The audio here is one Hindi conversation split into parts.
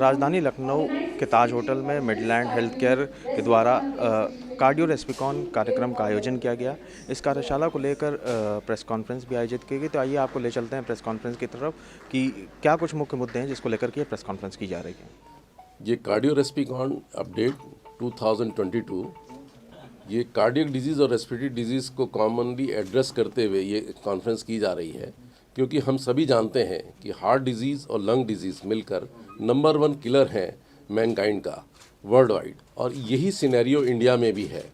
राजधानी लखनऊ के ताज होटल में मिडलैंड हेल्थ केयर के द्वारा कार्डियो रेस्पिकॉन कार्यक्रम का आयोजन किया गया। इस कार्यशाला को लेकर प्रेस कॉन्फ्रेंस भी आयोजित की गई। तो आइए आपको ले चलते हैं प्रेस कॉन्फ्रेंस की तरफ कि क्या कुछ मुख्य मुद्दे हैं जिसको लेकर के प्रेस कॉन्फ्रेंस की जा रही है। ये कार्डियो रेस्पिकॉन अपडेट 2022 ये कार्डियक डिजीज़ और रेस्पिरेटरी डिजीज़ को कॉमनली एड्रेस करते हुए ये कॉन्फ्रेंस की जा रही है, क्योंकि हम सभी जानते हैं कि हार्ट डिजीज़ और लंग डिजीज़ मिलकर नंबर 1 किलर हैं मैनकाइंड का वर्ल्ड वाइड, और यही सिनेरियो इंडिया में भी है।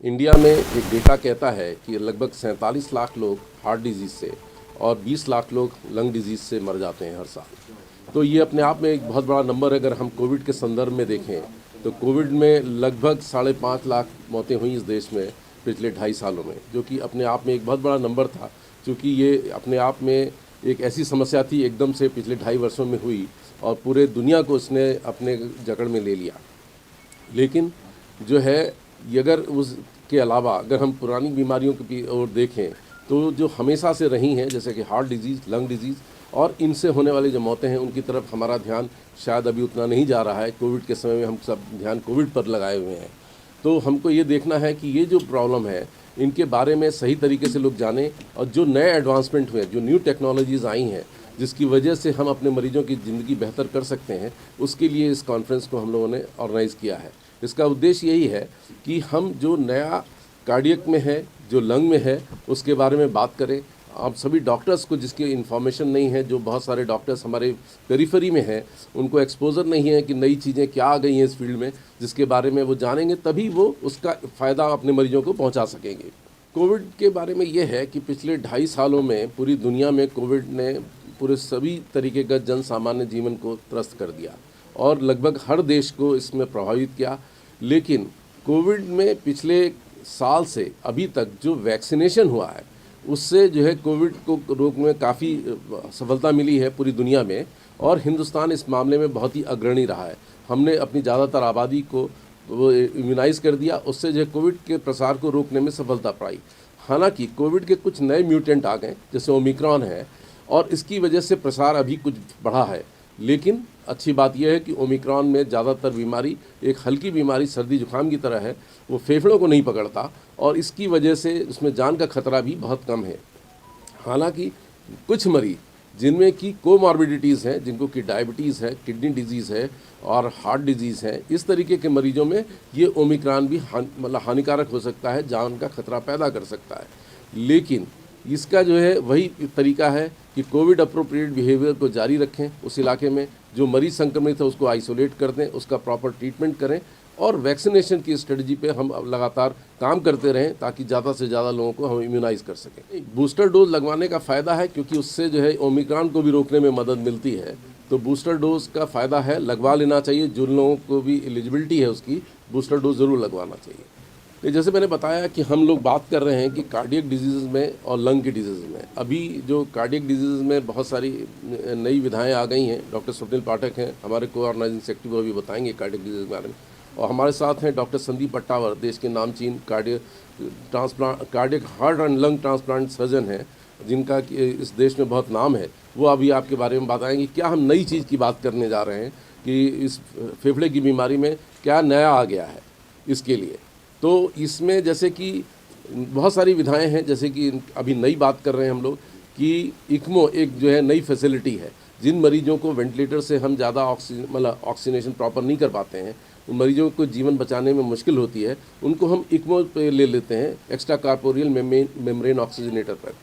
इंडिया में एक डेटा कहता है कि लगभग 47 लाख लोग हार्ट डिजीज़ से और 20 लाख लोग लंग डिजीज़ से मर जाते हैं हर साल। तो ये अपने आप में एक बहुत बड़ा नंबर है। अगर हम कोविड के संदर्भ में देखें तो कोविड में लगभग 5.5 लाख मौतें हुई इस देश में पिछले 2.5 सालों में, जो कि अपने आप में एक बहुत बड़ा नंबर था, क्योंकि ये अपने आप में एक ऐसी समस्या थी एकदम से पिछले 2.5 वर्षों में हुई और पूरे दुनिया को इसने अपने जकड़ में ले लिया। लेकिन जो है ये अगर उसके अलावा अगर हम पुरानी बीमारियों की ओर देखें तो जो हमेशा से रही हैं, जैसे कि हार्ट डिजीज़, लंग डिजीज़ और इनसे होने वाली जो मौतें हैं, उनकी तरफ हमारा ध्यान शायद अभी उतना नहीं जा रहा है। कोविड के समय में हम सब ध्यान कोविड पर लगाए हुए हैं। तो हमको ये देखना है कि ये जो प्रॉब्लम है इनके बारे में सही तरीके से लोग जानें, और जो नए एडवांसमेंट हुए, जो न्यू टेक्नोलॉजीज़ आई हैं जिसकी वजह से हम अपने मरीजों की ज़िंदगी बेहतर कर सकते हैं, उसके लिए इस कॉन्फ्रेंस को हम लोगों ने ऑर्गेनाइज़ किया है। इसका उद्देश्य यही है कि हम जो नया कार्डियक में है, जो लंग में है, उसके बारे में बात करें। आप सभी डॉक्टर्स को जिसकी इन्फॉर्मेशन नहीं है, जो बहुत सारे डॉक्टर्स हमारे पेरिफेरी में हैं, उनको एक्सपोजर नहीं है कि नई चीज़ें क्या आ गई हैं इस फील्ड में, जिसके बारे में वो जानेंगे तभी वो उसका फ़ायदा अपने मरीजों को पहुंचा सकेंगे। कोविड के बारे में ये है कि पिछले 2.5 सालों में पूरी दुनिया में कोविड ने पूरे सभी तरीके का जन सामान्य जीवन को त्रस्त कर दिया और लगभग हर देश को इसमें प्रभावित किया। लेकिन कोविड में पिछले साल से अभी तक जो वैक्सीनेशन हुआ है उससे जो है कोविड को रोकने में काफ़ी सफलता मिली है पूरी दुनिया में, और हिंदुस्तान इस मामले में बहुत ही अग्रणी रहा है। हमने अपनी ज़्यादातर आबादी को वो इम्यूनाइज़ कर दिया, उससे जो है कोविड के प्रसार को रोकने में सफलता पाई। हालांकि कोविड के कुछ नए म्यूटेंट आ गए, जैसे ओमिक्रॉन है, और इसकी वजह से प्रसार अभी कुछ बढ़ा है। लेकिन अच्छी बात यह है कि ओमिक्रॉन में ज़्यादातर बीमारी एक हल्की बीमारी सर्दी जुकाम की तरह है, वो फेफड़ों को नहीं पकड़ता, और इसकी वजह से उसमें जान का खतरा भी बहुत कम है। हालांकि कुछ मरीज जिनमें की कोमॉर्बिडिटीज़ हैं, जिनको कि डायबिटीज़ है, किडनी डिजीज़ है और हार्ट डिजीज़ है, इस तरीके के मरीजों में ये ओमिक्रॉन भी मतलब हानिकारक हो सकता है, जान का खतरा पैदा कर सकता है। लेकिन इसका जो है वही तरीका है कि कोविड अप्रोप्रिएट बिहेवियर को जारी रखें, उस इलाके में जो मरीज संक्रमित है उसको आइसोलेट कर दें, उसका प्रॉपर ट्रीटमेंट करें, और वैक्सीनेशन की स्ट्रेटजी पे हम लगातार काम करते रहें ताकि ज़्यादा से ज़्यादा लोगों को हम इम्यूनाइज़ कर सकें। बूस्टर डोज लगवाने का फ़ायदा है, क्योंकि उससे जो है ओमिक्रॉन को भी रोकने में मदद मिलती है। तो बूस्टर डोज का फ़ायदा है, लगवा लेना चाहिए। जिन लोगों को भी एलिजिबिलिटी है उसकी बूस्टर डोज ज़रूर लगवाना चाहिए। तो जैसे मैंने बताया कि हम लोग बात कर रहे हैं कि कार्डियक डिजीज़ में और लंग की डिजीज़ में, अभी जो कार्डियक डिजीज़ में बहुत सारी नई विधाएं आ गई हैं। डॉक्टर स्वप्निल पाठक हैं हमारे को ऑर्गेनाइजिंग सेक्रेटरी, वो भी बताएंगे कार्डियक डिजीज़ के बारे में। और हमारे साथ हैं डॉक्टर संदीप अट्टावर, देश के नामचीन cardiac heart and lung transplant surgeon हैं, जिनका इस देश में बहुत नाम है। वो अभी आपके बारे में बताएंगे क्या हम नई चीज़ की बात करने जा रहे हैं कि इस फेफड़े की बीमारी में क्या नया आ गया है इसके लिए। तो इसमें जैसे कि बहुत सारी विधाएं हैं, जैसे कि अभी नई बात कर रहे हैं हम लोग कि इक्मो एक जो है नई फैसिलिटी है। जिन मरीजों को वेंटिलेटर से हम ज़्यादा ऑक्सीजनेशन प्रॉपर नहीं कर पाते हैं, उन मरीजों को जीवन बचाने में मुश्किल होती है, उनको हम इक्मो पे ले लेते हैं, एक्स्ट्रा कार्पोरियल मेम्ब्रेन ऑक्सीजनेटर पर।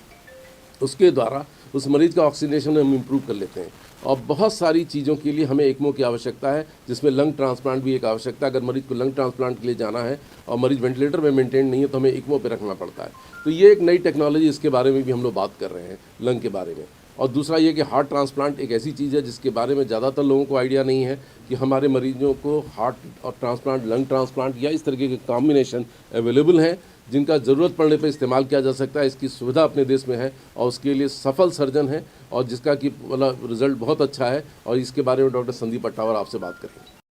उसके द्वारा उस मरीज़ का ऑक्सीजनेशन हम इम्प्रूव कर लेते हैं। और बहुत सारी चीज़ों के लिए हमें एक्मो की आवश्यकता है, जिसमें लंग ट्रांसप्लांट भी एक आवश्यकता है। अगर मरीज़ को लंग ट्रांसप्लांट के लिए जाना है और मरीज़ वेंटिलेटर में मेंटेन नहीं है तो हमें एक्मो पे रखना पड़ता है। तो ये एक नई टेक्नोलॉजी, इसके बारे में भी हम लोग बात कर रहे हैं लंग के बारे में। और दूसरा ये कि हार्ट ट्रांसप्लांट एक ऐसी चीज़ है जिसके बारे में ज़्यादातर लोगों को आइडिया नहीं है कि हमारे मरीजों को हार्ट और ट्रांसप्लांट, लंग ट्रांसप्लांट या इस तरीके के कॉम्बिनेशन अवेलेबल हैं, जिनका ज़रूरत पड़ने पर इस्तेमाल किया जा सकता है। इसकी सुविधा अपने देश में है और उसके लिए सफल सर्जन है, और जिसका कि मतलब रिज़ल्ट बहुत अच्छा है। और इसके बारे में डॉक्टर संदीप अट्टावर आपसे बात करेंगे।